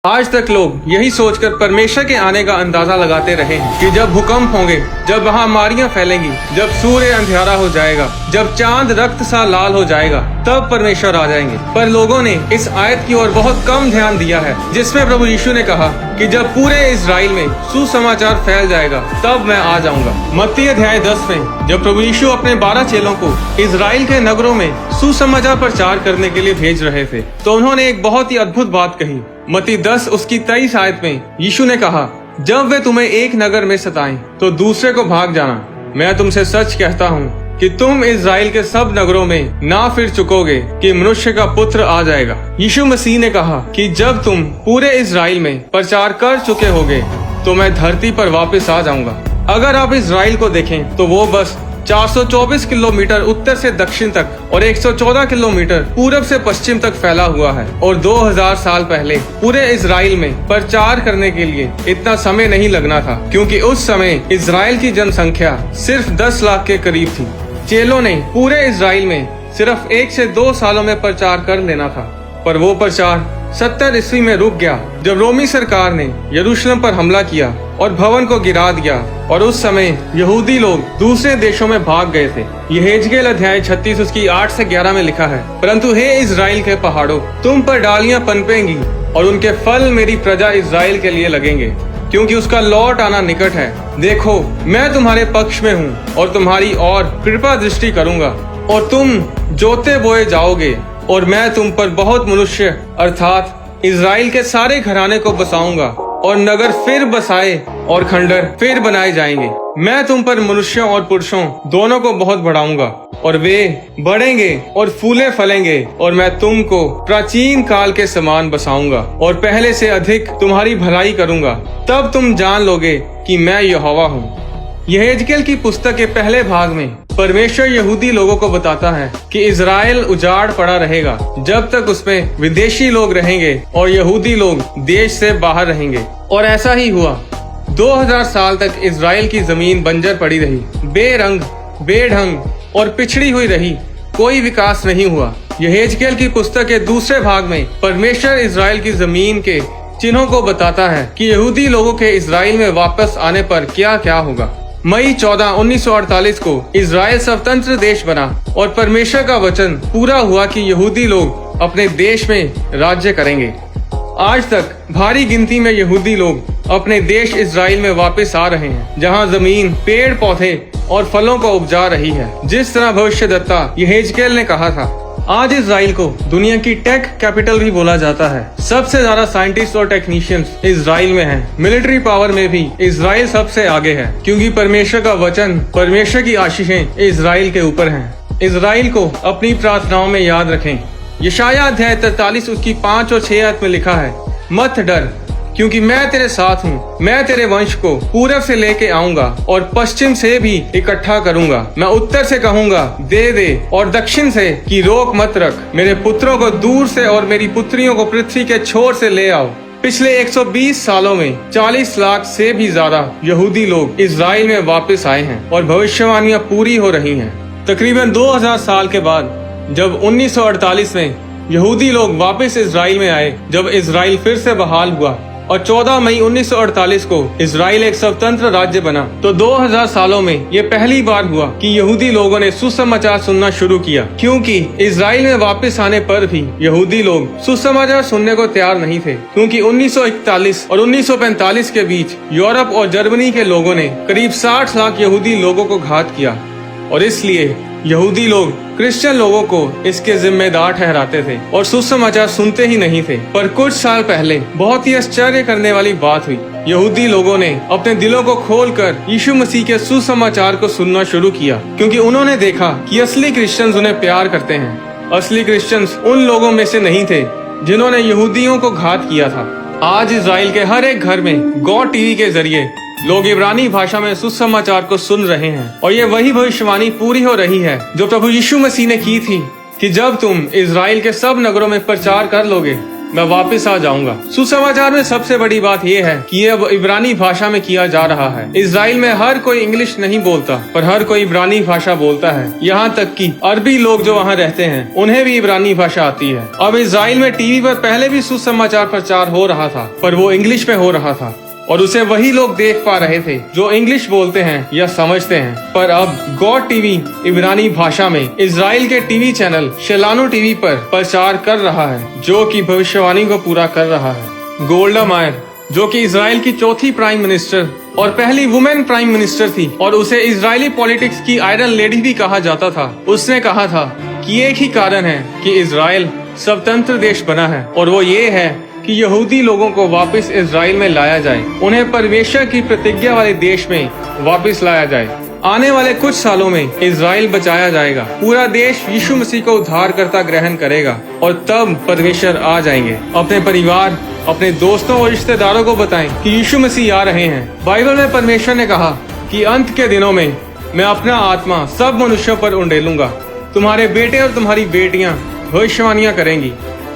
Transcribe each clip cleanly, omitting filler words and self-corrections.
आज तक लोग यही सोचकर परमेश्वर के आने का अंदाजा लगाते रहे हैं कि जब भूकंप होंगे, जब महामारियां फैलेंगी, जब सूर्य अंधियारा हो जाएगा, जब चांद रक्त सा लाल हो जाएगा, तब परमेश्वर आ जाएंगे। पर लोगों ने इस आयत की ओर बहुत कम ध्यान दिया है, जिसमें प्रभु यीशु ने कहा कि जब पूरे इजराइल में सुसमाचार फैल जाएगा तब मैं आ जाऊंगा। मत्ती अध्याय 10 में जब प्रभु यीशु अपने 12 चेलों को इजराइल के नगरों में सुसमाचार प्रचार करने के लिए भेज रहे थे, तो उन्होंने एक बहुत ही अद्भुत बात कही। मत्ती 10 उसकी 23 आयत में यीशु ने कहा, जब वे तुम्हें एक नगर में सताएं तो दूसरे को भाग जाना। मैं तुमसे सच कहता हूँ कि तुम इजराइल के सब नगरों में ना फिर चुकोगे कि मनुष्य का पुत्र आ जाएगा। यीशु मसीह ने कहा कि जब तुम पूरे इजराइल में प्रचार कर चुके होगे तो मैं धरती पर वापस आ जाऊंगा। अगर आप इजराइल को देखें तो वो बस 424 किलोमीटर उत्तर से दक्षिण तक और 114 किलोमीटर पूरब से पश्चिम तक फैला हुआ है। और 2000 साल पहले पूरे इजराइल में प्रचार करने के लिए इतना समय नहीं लगना था, क्योंकि उस समय इजराइल की जनसंख्या सिर्फ 10 लाख के करीब थी। चेलों ने पूरे इजराइल में सिर्फ 1 से 2 सालों में प्रचार कर लेना था, पर वो प्रचार 70 ईस्वी में रुक गया जब रोमी सरकार ने यरूशलेम पर हमला किया और भवन को गिरा दिया। और उस समय यहूदी लोग दूसरे देशों में भाग गए थे। यहेजकेल अध्याय 36 उसकी 8 से 11 में लिखा है, परंतु हे इजराइल के पहाड़ों, तुम पर डालियां पनपेंगी और उनके फल मेरी प्रजा इजराइल के लिए लगेंगे, क्योंकि उसका लौट आना निकट है। देखो, मैं तुम्हारे पक्ष में हूँ और तुम्हारी ओर कृपा दृष्टि करूंगा, और तुम जोते बोए जाओगे और मैं तुम पर बहुत मनुष्य अर्थात इजराइल के सारे घराने को बसाऊंगा, और नगर फिर बसाए और खंडर फिर बनाए जाएंगे। मैं तुम पर मनुष्यों और पुरुषों दोनों को बहुत बढ़ाऊंगा, और वे बढ़ेंगे और फूले फलेंगे, और मैं तुमको प्राचीन काल के समान बसाऊंगा और पहले से अधिक तुम्हारी भलाई करूंगा। तब तुम जान लोगे कि मैं यहोवा हूँ। यहेजकेल की पुस्तक के पहले भाग में परमेश्वर यहूदी लोगों को बताता है कि इजराइल उजाड़ पड़ा रहेगा जब तक उसमें विदेशी लोग रहेंगे और यहूदी लोग देश से बाहर रहेंगे। और ऐसा ही हुआ। 2000 साल तक इजराइल की जमीन बंजर पड़ी रही, बेरंग, बेढंग और पिछड़ी हुई रही। कोई विकास नहीं हुआ। यहेजकेल की पुस्तक के दूसरे भाग में परमेश्वर इजराइल की जमीन के चिन्हों को बताता है कि यहूदी लोगों के इजराइल में वापस आने पर क्या क्या होगा। मई 14, 1948 को इजराइल स्वतंत्र देश बना और परमेश्वर का वचन पूरा हुआ कि यहूदी लोग अपने देश में राज्य करेंगे। आज तक भारी गिनती में यहूदी लोग अपने देश इजराइल में वापस आ रहे हैं, जहां जमीन पेड़ पौधे और फलों को उपजा रही है, जिस तरह भविष्यद्वक्ता यहेजकेल ने कहा था। आज इजराइल को दुनिया की टेक कैपिटल भी बोला जाता है। सबसे ज्यादा साइंटिस्ट और टेक्नीशियंस इजराइल में हैं। मिलिट्री पावर में भी इजराइल सबसे आगे है, क्योंकि परमेश्वर का वचन, परमेश्वर की आशीषें इजराइल के ऊपर हैं। इजराइल को अपनी प्रार्थनाओं में याद रखें। यशायाह अध्याय 43 उसकी 5 और 6 आयत में लिखा है, मत डर, क्योंकि मैं तेरे साथ हूँ। मैं तेरे वंश को पूरब से लेके आऊंगा और पश्चिम से भी इकट्ठा करूंगा। मैं उत्तर से कहूंगा दे दे, और दक्षिण से कि रोक मत रख। मेरे पुत्रों को दूर से और मेरी पुत्रियों को पृथ्वी के छोर से ले आओ। पिछले 120 सालों में 40 लाख से भी ज्यादा यहूदी लोग इजराइल में वापस आए हैं और भविष्यवाणियां पूरी हो रही हैं। तकरीबन 2000 साल के बाद जब 1948 में यहूदी लोग वापस इजराइल में आए, जब इजराइल फिर से बहाल हुआ और 14 मई 1948 को इजराइल एक स्वतंत्र राज्य बना, तो 2000 सालों में ये पहली बार हुआ कि यहूदी लोगों ने सुसमाचार सुनना शुरू किया। क्योंकि इजराइल में वापस आने पर भी यहूदी लोग सुसमाचार सुनने को तैयार नहीं थे, क्योंकि 1941 और 1945 के बीच यूरोप और जर्मनी के लोगों ने करीब 60 लाख यहूदी लोगों को घात किया, और इसलिए यहूदी लोग क्रिश्चियन लोगों को इसके जिम्मेदार ठहराते थे और सुसमाचार सुनते ही नहीं थे। पर कुछ साल पहले बहुत ही आश्चर्य करने वाली बात हुई। यहूदी लोगों ने अपने दिलों को खोलकर यीशु मसीह के सुसमाचार को सुनना शुरू किया, क्योंकि उन्होंने देखा कि असली क्रिश्चियंस उन्हें प्यार करते हैं। असली क्रिश्चियंस उन लोगों में से नहीं थे जिन्होंने यहूदियों को घात किया था। आज इजराइल के हर एक घर में गॉड टीवी के जरिए लोग इब्रानी भाषा में सुसमाचार को सुन रहे हैं, और ये वही भविष्यवाणी पूरी हो रही है जो प्रभु यीशु मसीह ने की थी कि जब तुम इजराइल के सब नगरों में प्रचार कर लोगे, मैं वापस आ जाऊंगा। सुसमाचार में सबसे बड़ी बात यह है कि ये अब इब्रानी भाषा में किया जा रहा है। इजराइल में हर कोई इंग्लिश नहीं बोलता, पर हर कोई इब्रानी भाषा बोलता है। यहाँ तक कि अरबी लोग जो वहाँ रहते हैं उन्हें भी इब्रानी भाषा आती है। अब इजराइल में टीवी पर पहले भी सुसमाचार प्रचार हो रहा था, पर वो इंग्लिश में हो रहा था और उसे वही लोग देख पा रहे थे जो इंग्लिश बोलते हैं या समझते हैं। पर अब गॉड टीवी इब्रानी भाषा में इजराइल के टीवी चैनल शेलानो टीवी पर प्रचार कर रहा है, जो कि भविष्यवाणी को पूरा कर रहा है। गोल्डा मायर, जो कि इजराइल की चौथी प्राइम मिनिस्टर और पहली वुमेन प्राइम मिनिस्टर थी और उसे इजरायली पॉलिटिक्स की आयरन लेडी भी कहा जाता था, उसने कहा था कि एक ही कारण है कि इजराइल स्वतंत्र देश बना है और वो ये है कि यहूदी लोगों को वापस इजराइल में लाया जाए, उन्हें परमेश्वर की प्रतिज्ञा वाले देश में वापस लाया जाए। आने वाले कुछ सालों में इजराइल बचाया जाएगा, पूरा देश यीशु मसीह को उद्धारकर्ता ग्रहण करेगा और तब परमेश्वर आ जाएंगे। अपने परिवार, अपने दोस्तों और रिश्तेदारों को बताएं कि यीशु मसीह आ रहे हैं। बाइबल में परमेश्वर ने कहा कि अंत के दिनों में मैं अपना आत्मा सब मनुष्यों पर उंडेलूंगा। तुम्हारे बेटे और तुम्हारी बेटियां भविष्यवाणियां करेंगी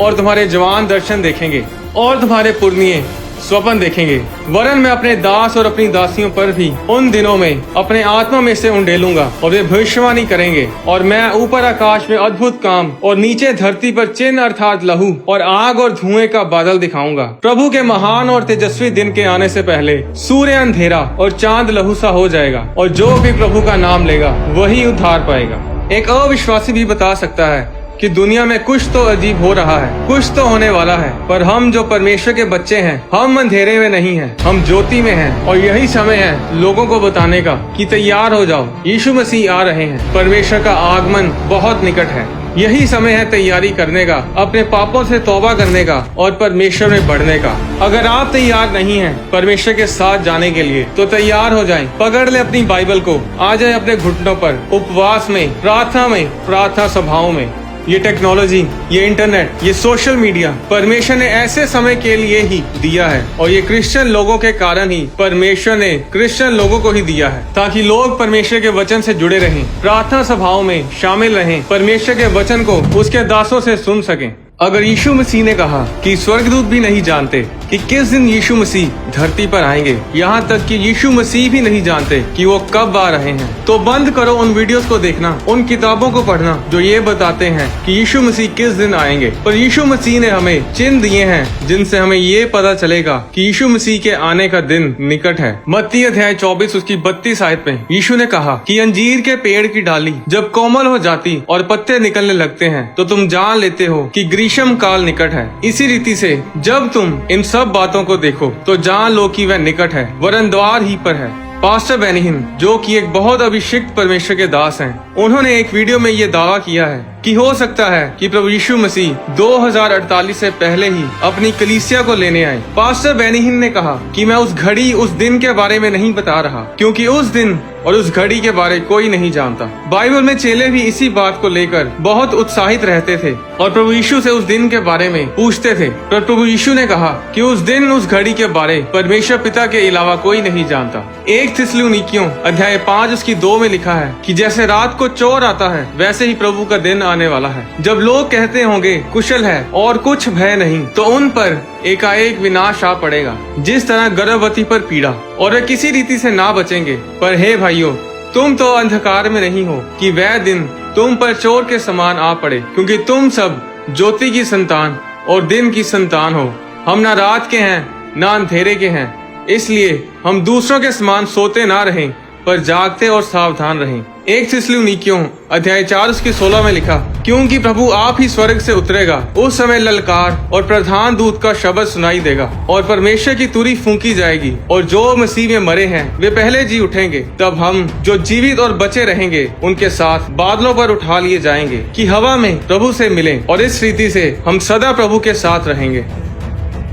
और तुम्हारे जवान दर्शन देखेंगे और तुम्हारे पुरनिये स्वप्न देखेंगे। वरन मैं अपने दास और अपनी दासियों पर भी उन दिनों में अपने आत्मा में से उंडेलूंगा और वे भविष्यवाणी करेंगे। और मैं ऊपर आकाश में अद्भुत काम और नीचे धरती पर चिन्ह अर्थात लहू और आग और धुएं का बादल दिखाऊंगा। प्रभु के महान और तेजस्वी दिन के आने से पहले सूर्य अंधेरा और चांद लहू सा हो जाएगा और जो भी प्रभु का नाम लेगा वही उद्धार पाएगा। एक अविश्वासी भी बता सकता है कि दुनिया में कुछ तो अजीब हो रहा है, कुछ तो होने वाला है, पर हम जो परमेश्वर के बच्चे हैं, हम अंधेरे में नहीं हैं, हम ज्योति में हैं। और यही समय है लोगों को बताने का कि तैयार हो जाओ, यीशु मसीह आ रहे हैं, परमेश्वर का आगमन बहुत निकट है। यही समय है तैयारी करने का, अपने पापों से तौबा करने का और परमेश्वर में बढ़ने का। अगर आप तैयार नहीं हैं परमेश्वर के साथ जाने के लिए तो तैयार हो जाएं। पकड़ ले अपनी बाइबल को, आ जाए अपने घुटनों पर, उपवास में, प्रार्थना सभाओं में। ये टेक्नोलॉजी, ये इंटरनेट, ये सोशल मीडिया परमेश्वर ने ऐसे समय के लिए ही दिया है और ये क्रिश्चियन लोगों के कारण ही परमेश्वर ने क्रिश्चियन लोगों को ही दिया है, ताकि लोग परमेश्वर के वचन से जुड़े रहें, प्रार्थना सभाओं में शामिल रहें, परमेश्वर के वचन को उसके दासों से सुन सकें। अगर यीशु मसीह ने कहा कि स्वर्गदूत भी नहीं जानते कि किस दिन यीशु मसीह धरती पर आएंगे, यहाँ तक कि यीशु मसीह भी नहीं जानते कि वो कब आ रहे हैं, तो बंद करो उन वीडियोस को देखना, उन किताबों को पढ़ना जो ये बताते हैं कि यीशु मसीह किस दिन आएंगे। पर यीशु मसीह ने हमें चिन्ह दिए हैं जिनसे हमें ये पता चलेगा कि यीशु मसीह के आने का दिन निकट है। मत्ती अध्याय 24 उसकी 32 आयत में यीशु ने कहा कि अंजीर के पेड़ की डाली जब कोमल हो जाती और पत्ते निकलने लगते हैं तो तुम जान लेते हो कि ग्रीष्म काल निकट है। इसी रीति से जब तुम इन सब बातों को देखो तो जान लो कि वह निकट है, वरन द्वार ही पर है। पास्टर बेनिहिन, जो कि एक बहुत अभिषिक्त परमेश्वर के दास हैं, उन्होंने एक वीडियो में ये दावा किया है कि हो सकता है कि प्रभु यीशु मसीह 2048 से पहले ही अपनी कलीसिया को लेने आए। पास्टर बेनिहिन ने कहा कि मैं उस घड़ी, उस दिन के बारे में नहीं बता रहा, क्योंकि उस दिन और उस घड़ी के बारे कोई नहीं जानता। बाइबल में चेले भी इसी बात को लेकर बहुत उत्साहित रहते थे और प्रभु यीशु से उस दिन के बारे में पूछते थे, पर प्रभु यीशु ने कहा कि उस दिन, उस घड़ी के बारे परमेश्वर पिता के अलावा कोई नहीं जानता। 1 थिस्सलुनीकियों अध्याय 5 उसकी 2 में लिखा है कि जैसे रात को चोर आता है वैसे ही प्रभु का दिन आने वाला है, जब लोग कहते होंगे कुशल है और कुछ भय नहीं, तो उन पर एकाएक विनाश आ पड़ेगा, जिस तरह गर्भवती पर पीड़ा, और वे किसी रीति से ना बचेंगे। पर हे भाइयों, तुम तो अंधकार में नहीं हो कि वह दिन तुम पर चोर के समान आ पड़े, क्योंकि तुम सब ज्योति की संतान और दिन की संतान हो। हम ना रात के हैं ना अंधेरे के हैं, इसलिए हम दूसरों के समान सोते ना रहें, पर जागते और सावधान रहें। 1 थिस्सलुनीकियों अध्याय 4 उसके 16 में लिखा, क्योंकि प्रभु आप ही स्वर्ग से उतरेगा, उस समय ललकार और प्रधान दूत का शब्द सुनाई देगा और परमेश्वर की तुरी फूंकी जाएगी और जो मसीह में मरे हैं वे पहले जी उठेंगे। तब हम जो जीवित और बचे रहेंगे उनके साथ बादलों पर उठा लिए जाएंगे कि हवा में प्रभु से मिलें और इस रीति से हम सदा प्रभु के साथ रहेंगे।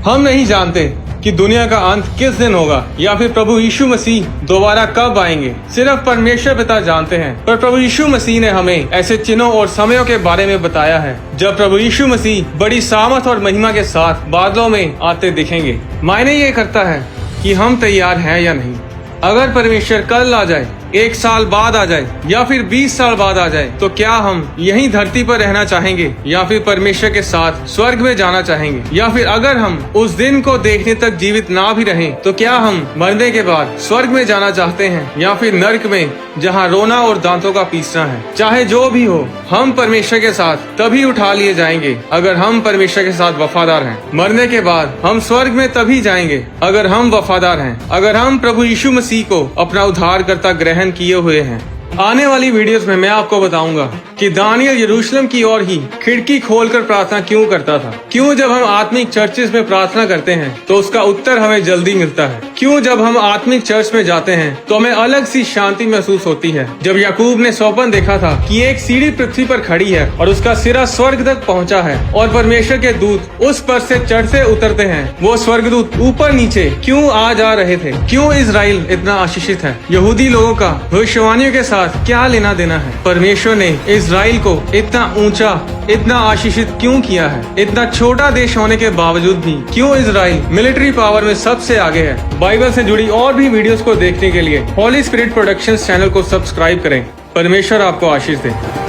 हम नहीं जानते कि दुनिया का अंत किस दिन होगा या फिर प्रभु यीशु मसीह दोबारा कब आएंगे, सिर्फ परमेश्वर पिता जानते हैं। पर प्रभु यीशु मसीह ने हमें ऐसे चिन्हों और समयों के बारे में बताया है जब प्रभु यीशु मसीह बड़ी सामर्थ और महिमा के साथ बादलों में आते दिखेंगे। मायने ये करता है कि हम तैयार हैं या नहीं। अगर परमेश्वर कल आ जाए 1 साल बाद आ जाए या फिर 20 साल बाद आ जाए, तो क्या हम यहीं धरती पर रहना चाहेंगे या फिर परमेश्वर के साथ स्वर्ग में जाना चाहेंगे? या फिर अगर हम उस दिन को देखने तक जीवित ना भी रहें, तो क्या हम मरने के बाद स्वर्ग में जाना चाहते हैं या फिर नर्क में, जहाँ रोना और दांतों का पीसना है? चाहे जो भी हो, हम परमेश्वर के साथ तभी उठा लिए जाएंगे अगर हम परमेश्वर के साथ वफादार हैं। मरने के बाद हम स्वर्ग में तभी जाएंगे अगर हम वफादार हैं, अगर हम प्रभु यीशु मसीह को अपना उद्धारकर्ता ग्रहण किए हुए हैं। आने वाली वीडियोस में मैं आपको बताऊंगा कि दानियल यरूशलेम की ओर ही खिड़की खोलकर प्रार्थना क्यों करता था। क्यों जब हम आत्मिक चर्चेस में प्रार्थना करते हैं तो उसका उत्तर हमें जल्दी मिलता है। क्यों जब हम आत्मिक चर्च में जाते हैं तो हमें अलग सी शांति महसूस होती है। जब याकूब ने स्वप्न देखा था कि एक सीढ़ी पृथ्वी पर खड़ी है और उसका सिरा स्वर्ग तक पहुंचा है और परमेश्वर के दूत उस पर से चढ़ते उतरते हैं, वो स्वर्गदूत ऊपर नीचे क्यों आ जा रहे थे? क्यों इजराइल इतना आशीषित है? यहूदी लोगों का भविष्यवाणियों के साथ क्या लेना देना है? परमेश्वर ने इजराइल को इतना ऊंचा, इतना आशीषित क्यों किया है? इतना छोटा देश होने के बावजूद भी क्यों इजराइल मिलिट्री पावर में सबसे आगे है? बाइबल से जुड़ी और भी वीडियोस को देखने के लिए हॉली स्पिरिट प्रोडक्शंस चैनल को सब्सक्राइब करें। परमेश्वर आपको आशीष दे।